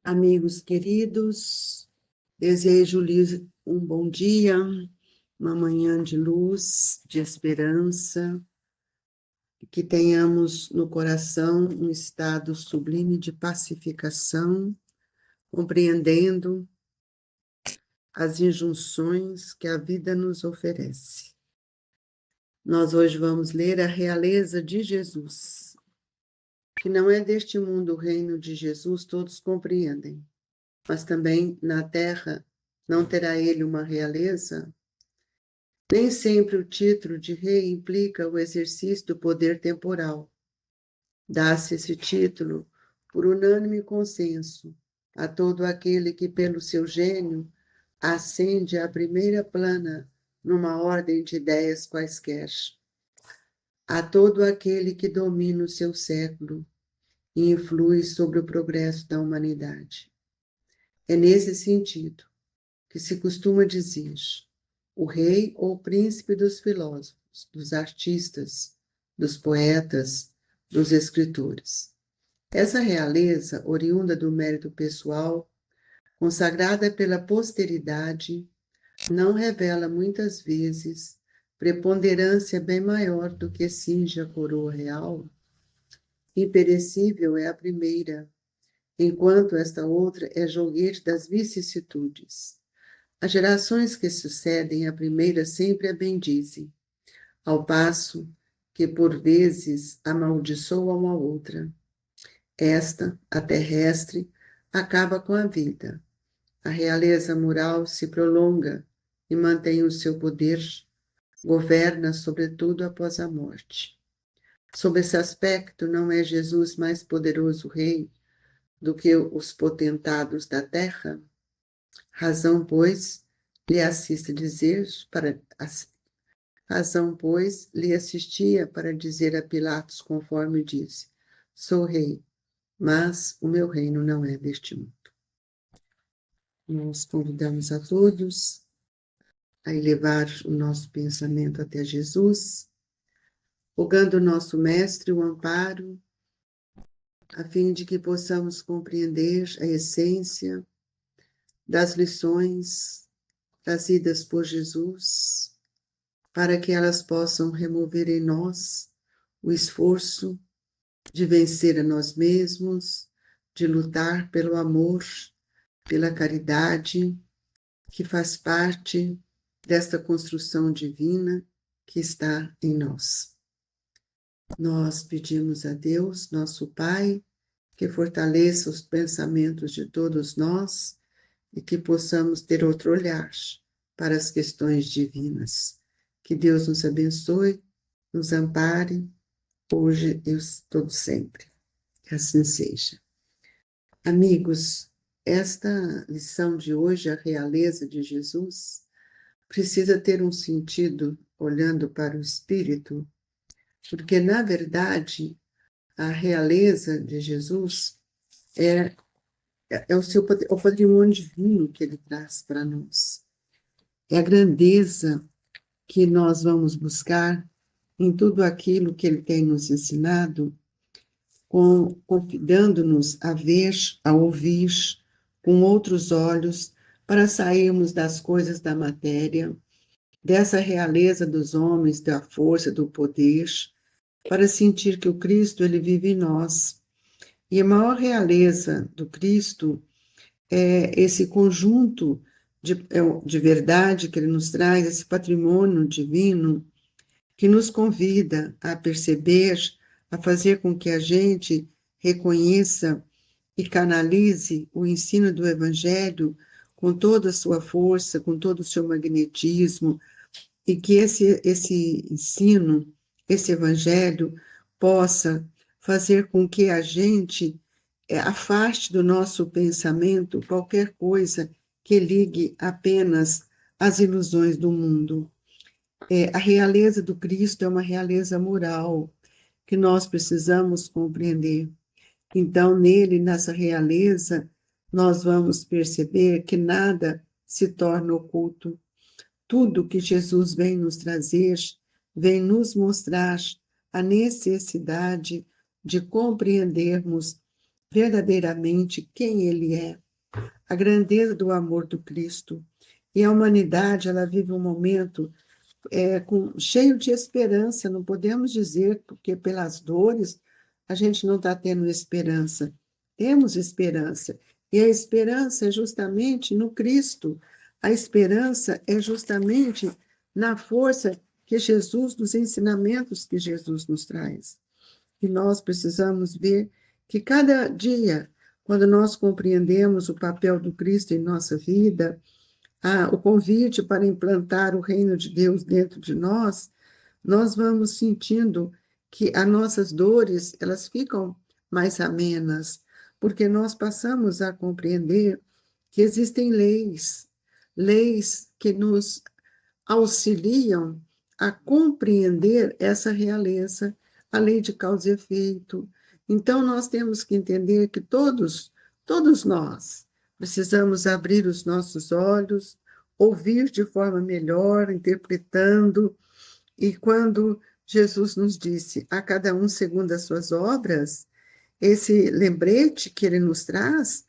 Amigos queridos, desejo-lhes um bom dia, uma manhã de luz, de esperança, que tenhamos no coração um estado sublime de pacificação, compreendendo as injunções que a vida nos oferece. Nós hoje vamos ler a realeza de Jesus, que não é deste mundo o reino de Jesus, todos compreendem, mas também na terra não terá ele uma realeza? Nem sempre o título de rei implica o exercício do poder temporal. Dá-se esse título por unânime consenso a todo aquele que, pelo seu gênio, ascende à primeira plana numa ordem de ideias quaisquer. A todo aquele que domina o seu século e influi sobre o progresso da humanidade. É nesse sentido que se costuma dizer o rei ou príncipe dos filósofos, dos artistas, dos poetas, dos escritores. Essa realeza, oriunda do mérito pessoal, consagrada pela posteridade, não revela muitas vezes preponderância bem maior do que cinge a coroa real. Imperecível é a primeira, enquanto esta outra é joguete das vicissitudes. As gerações que sucedem à primeira sempre a bendizem, ao passo que, por vezes, amaldiçoam a outra. Esta, a terrestre, acaba com a vida. A realeza moral se prolonga e mantém o seu poder, governa sobretudo após a morte. Sob esse aspecto, não é Jesus mais poderoso rei do que os potentados da terra? Razão, pois, lhe assiste dizer para razão, pois, lhe assistia para dizer a Pilatos, conforme disse: sou rei, mas o meu reino não é deste mundo. Nós convidamos a todos a elevar o nosso pensamento até Jesus, rogando o nosso Mestre o amparo, a fim de que possamos compreender a essência das lições trazidas por Jesus, para que elas possam remover em nós o esforço de vencer a nós mesmos, de lutar pelo amor, pela caridade, que faz parte desta construção divina que está em nós. Nós pedimos a Deus, nosso Pai, que fortaleça os pensamentos de todos nós e que possamos ter outro olhar para as questões divinas. Que Deus nos abençoe, nos ampare, hoje e todo sempre. Que assim seja. Amigos, esta lição de hoje, a realeza de Jesus, precisa ter um sentido olhando para o Espírito, porque, na verdade, a realeza de Jesus é o patrimônio divino que ele traz para nós. É a grandeza que nós vamos buscar em tudo aquilo que ele tem nos ensinado, convidando-nos a ver, a ouvir com outros olhos, para sairmos das coisas da matéria, dessa realeza dos homens, da força, do poder, para sentir que o Cristo, ele vive em nós. E a maior realeza do Cristo é esse conjunto de verdade que ele nos traz, esse patrimônio divino, que nos convida a perceber, a fazer com que a gente reconheça e canalize o ensino do Evangelho com toda a sua força, com todo o seu magnetismo, e que esse ensino, esse Evangelho, possa fazer com que a gente afaste do nosso pensamento qualquer coisa que ligue apenas às ilusões do mundo. A realeza do Cristo é uma realeza moral que nós precisamos compreender. Então, nele, nessa realeza, nós vamos perceber que nada se torna oculto. Tudo que Jesus vem nos trazer, vem nos mostrar a necessidade de compreendermos verdadeiramente quem Ele é, a grandeza do amor do Cristo. E a humanidade, ela vive um momento cheio de esperança, não podemos dizer porque pelas dores a gente não está tendo esperança. Temos esperança. E a esperança é justamente no Cristo. A esperança é justamente na força que Jesus, dos ensinamentos que Jesus nos traz. E nós precisamos ver que cada dia, quando nós compreendemos o papel do Cristo em nossa vida, o convite para implantar o reino de Deus dentro de nós, nós vamos sentindo que as nossas dores, elas ficam mais amenas, porque nós passamos a compreender que existem leis, leis que nos auxiliam a compreender essa realeza, a lei de causa e efeito. Então, nós temos que entender que todos nós, precisamos abrir os nossos olhos, ouvir de forma melhor, interpretando, e quando Jesus nos disse a cada um segundo as suas obras, esse lembrete que ele nos traz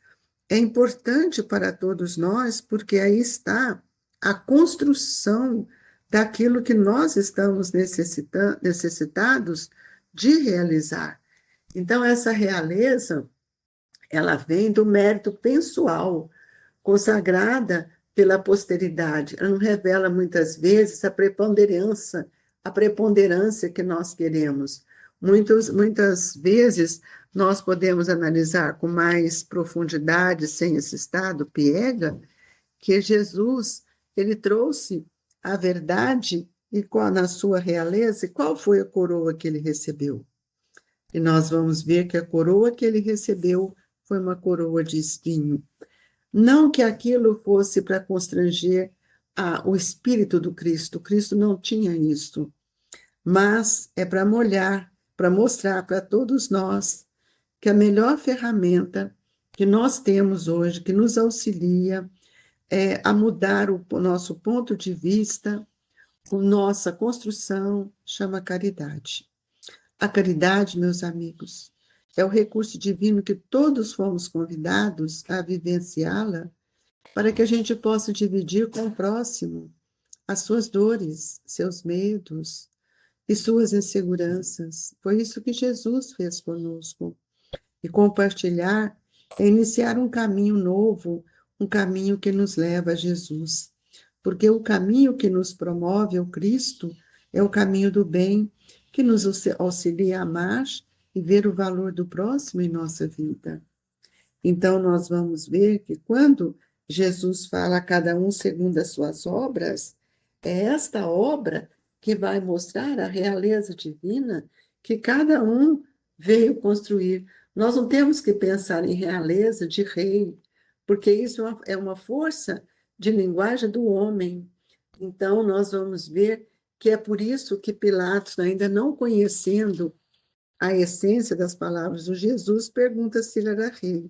é importante para todos nós, porque aí está a construção daquilo que nós estamos necessitados de realizar. Então, essa realeza, ela vem do mérito pessoal, consagrada pela posteridade. Ela não revela muitas vezes a preponderância que nós queremos. Muitas vezes nós podemos analisar com mais profundidade, sem esse estado piega, que Jesus, ele trouxe a verdade e na sua realeza, e qual foi a coroa que ele recebeu? E nós vamos ver que a coroa que ele recebeu foi uma coroa de espinho. Não que aquilo fosse para constranger o espírito do Cristo, o Cristo não tinha isso, mas é para molhar, para mostrar para todos nós que a melhor ferramenta que nós temos hoje, que nos auxilia a mudar o nosso ponto de vista, a nossa construção, chama caridade. A caridade, meus amigos, é o recurso divino que todos fomos convidados a vivenciá-la para que a gente possa dividir com o próximo as suas dores, seus medos e suas inseguranças. Foi isso que Jesus fez conosco. E compartilhar é iniciar um caminho novo, um caminho que nos leva a Jesus. Porque o caminho que nos promove ao Cristo é o caminho do bem, que nos auxilia a amar e ver o valor do próximo em nossa vida. Então, nós vamos ver que quando Jesus fala a cada um segundo as suas obras, é esta obra que vai mostrar a realeza divina que cada um veio construir. Nós não temos que pensar em realeza de rei, porque isso é uma força de linguagem do homem. Então, nós vamos ver que é por isso que Pilatos, ainda não conhecendo a essência das palavras de Jesus, pergunta se ele era rei.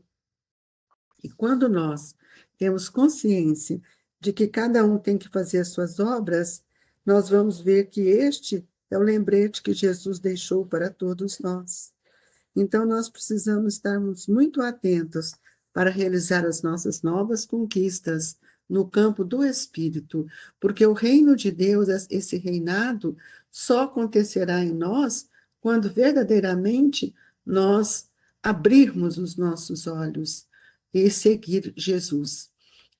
E quando nós temos consciência de que cada um tem que fazer as suas obras, nós vamos ver que este é o lembrete que Jesus deixou para todos nós. Então, nós precisamos estarmos muito atentos para realizar as nossas novas conquistas no campo do Espírito, porque o reino de Deus, esse reinado, só acontecerá em nós quando verdadeiramente nós abrirmos os nossos olhos e seguir Jesus.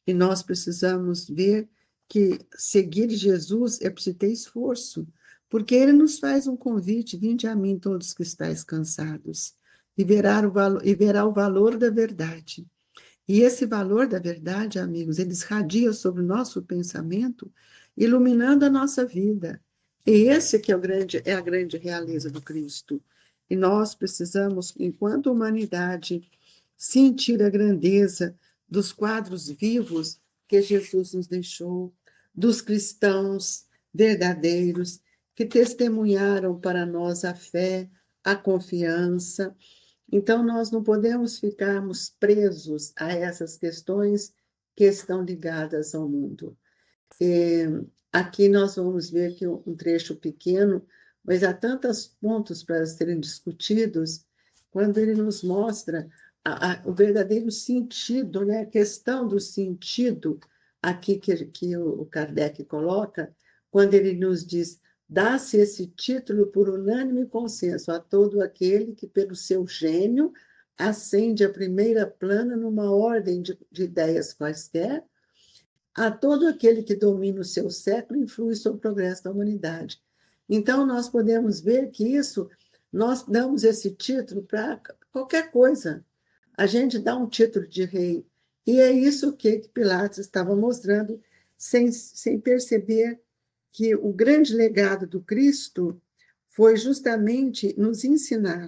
E nós precisamos ver que seguir Jesus é preciso ter esforço, porque ele nos faz um convite: vinde a mim todos que estáis cansados, e verá o valor da verdade. E esse valor da verdade, amigos, ele irradia sobre o nosso pensamento, iluminando a nossa vida. E esse que é a grande realeza do Cristo. E nós precisamos, enquanto humanidade, sentir a grandeza dos quadros vivos que Jesus nos deixou, dos cristãos verdadeiros que testemunharam para nós a fé, a confiança. Então, nós não podemos ficarmos presos a essas questões que estão ligadas ao mundo. Aqui nós vamos ver que um trecho pequeno, mas há tantos pontos para serem discutidos, quando ele nos mostra o verdadeiro sentido, né? A questão do sentido aqui que o Kardec coloca, quando ele nos diz: dá-se esse título por unânime consenso a todo aquele que, pelo seu gênio, ascende a primeira plana numa ordem de ideias quaisquer, a todo aquele que domina o seu século e influi sobre o progresso da humanidade. Então, nós podemos ver que isso, nós damos esse título para qualquer coisa. A gente dá um título de rei. E é isso que Pilatos estava mostrando, sem perceber que o grande legado do Cristo foi justamente nos ensinar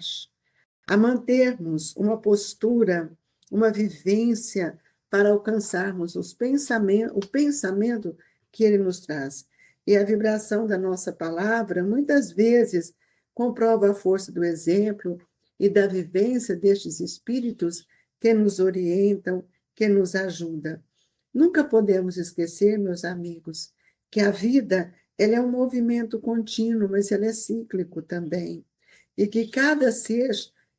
a mantermos uma postura, uma vivência para alcançarmos o pensamento que ele nos traz. E a vibração da nossa palavra, muitas vezes, comprova a força do exemplo e da vivência destes espíritos que nos orientam, que nos ajudam. Nunca podemos esquecer, meus amigos, que a vida ela é um movimento contínuo, mas ela é cíclico também. E que cada ser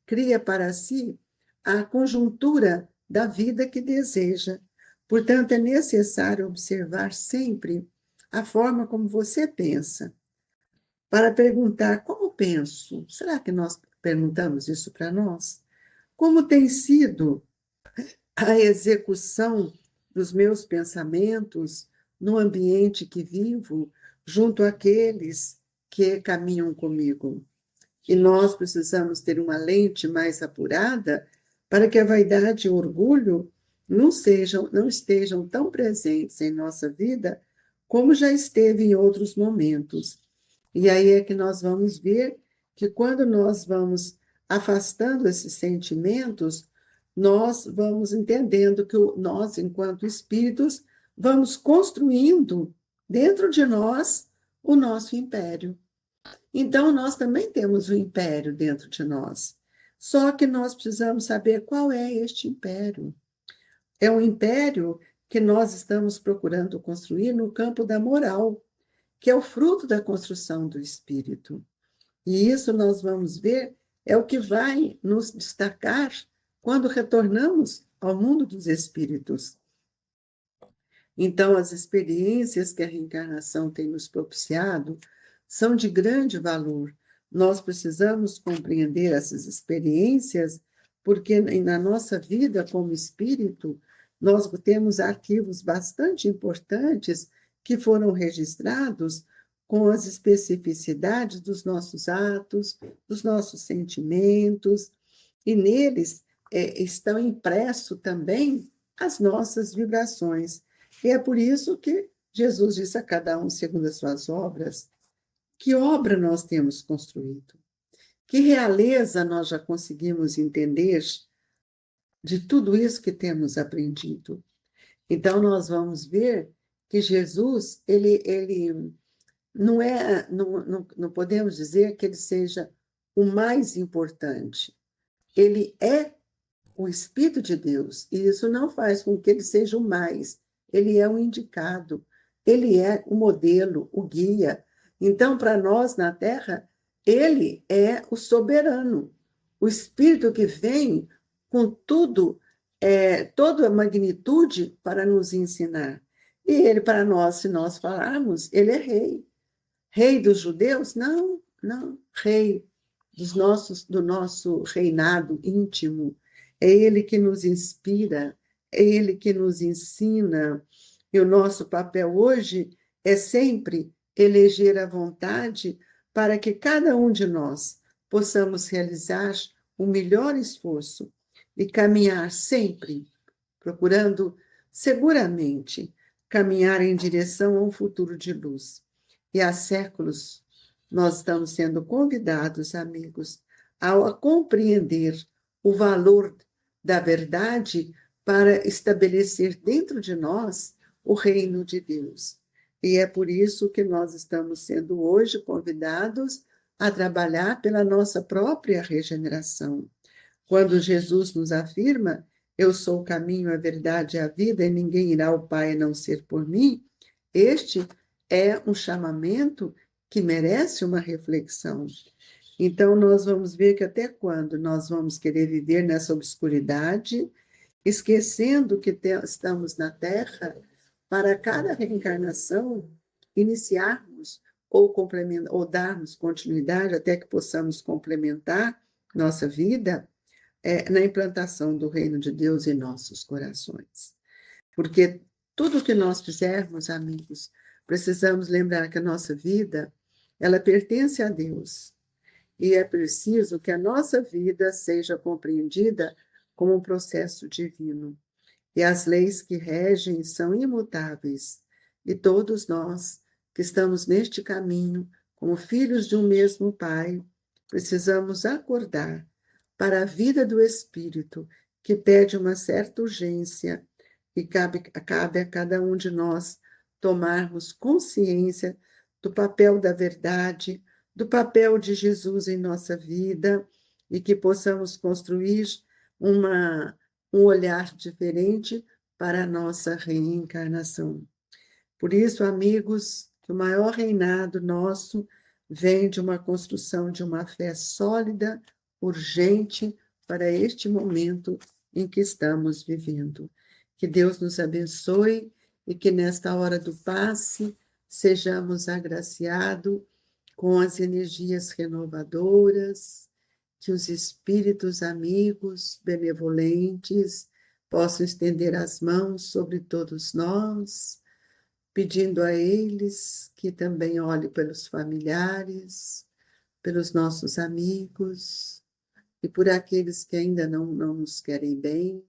cria para si a conjuntura da vida que deseja. Portanto, é necessário observar sempre a forma como você pensa, para perguntar: como penso? Será que nós perguntamos isso para nós? Como tem sido a execução dos meus pensamentos no ambiente que vivo, junto àqueles que caminham comigo? E nós precisamos ter uma lente mais apurada para que a vaidade e o orgulho não estejam tão presentes em nossa vida como já esteve em outros momentos. E aí é que nós vamos ver que quando nós vamos afastando esses sentimentos, nós vamos entendendo que nós, enquanto espíritos, vamos construindo dentro de nós o nosso império. Então, nós também temos um império dentro de nós. Só que nós precisamos saber qual é este império. É um império que nós estamos procurando construir no campo da moral, que é o fruto da construção do espírito. E isso nós vamos ver é o que vai nos destacar quando retornamos ao mundo dos espíritos. Então, as experiências que a reencarnação tem nos propiciado são de grande valor. Nós precisamos compreender essas experiências, porque na nossa vida como espírito, nós temos arquivos bastante importantes que foram registrados com as especificidades dos nossos atos, dos nossos sentimentos, e neles estão impresso também as nossas vibrações. E é por isso que Jesus disse a cada um segundo as suas obras. Que obra nós temos construído? Que realeza nós já conseguimos entender de tudo isso que temos aprendido? Então, nós vamos ver que Jesus, ele não podemos dizer que ele seja o mais importante. Ele é o Espírito de Deus, e isso não faz com que ele seja o mais. Ele é o indicado, ele é o modelo, o guia. Então, para nós na Terra, ele é o soberano, o Espírito que vem com tudo, toda a magnitude para nos ensinar. E ele, para nós, se nós falarmos, ele é rei. Rei dos judeus? Não, não, rei do nosso reinado íntimo. É ele que nos inspira, é ele que nos ensina. E o nosso papel hoje é sempre eleger a vontade para que cada um de nós possamos realizar o melhor esforço e caminhar sempre, procurando seguramente caminhar em direção a um futuro de luz. E há séculos nós estamos sendo convidados, amigos, a compreender o valor da verdade para estabelecer dentro de nós o reino de Deus. E é por isso que nós estamos sendo hoje convidados a trabalhar pela nossa própria regeneração. Quando Jesus nos afirma: eu sou o caminho, a verdade e a vida, e ninguém irá ao Pai a não ser por mim, este é um chamamento que merece uma reflexão. Então, nós vamos ver que até quando nós vamos querer viver nessa obscuridade, esquecendo que estamos na Terra para cada reencarnação iniciarmos ou complementar, ou darmos continuidade até que possamos complementar nossa vida na implantação do reino de Deus em nossos corações. Porque tudo que nós fizermos, amigos, precisamos lembrar que a nossa vida, ela pertence a Deus. E é preciso que a nossa vida seja compreendida como um processo divino. E as leis que regem são imutáveis. E todos nós que estamos neste caminho, como filhos de um mesmo Pai, precisamos acordar para a vida do Espírito, que pede uma certa urgência, e cabe a cada um de nós tomarmos consciência do papel da verdade, do papel de Jesus em nossa vida, e que possamos construir um olhar diferente para a nossa reencarnação. Por isso, amigos, que o maior reinado nosso vem de uma construção de uma fé sólida, urgente, para este momento em que estamos vivendo. Que Deus nos abençoe e que nesta hora do passe sejamos agraciados com as energias renovadoras, que os espíritos amigos, benevolentes, possam estender as mãos sobre todos nós, pedindo a eles que também olhem pelos familiares, pelos nossos amigos e por aqueles que ainda não nos querem bem,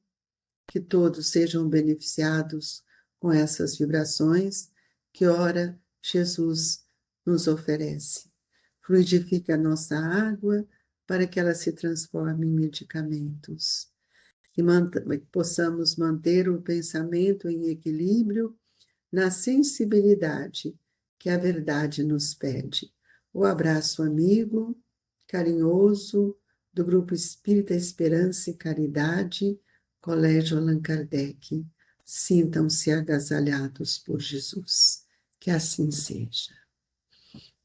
que todos sejam beneficiados com essas vibrações que ora Jesus nos oferece. Fluidifique a nossa água para que ela se transforme em medicamentos. Que possamos manter o pensamento em equilíbrio na sensibilidade que a verdade nos pede. O abraço amigo, carinhoso, do Grupo Espírita Esperança e Caridade, Colégio Allan Kardec. Sintam-se agasalhados por Jesus. Que assim seja.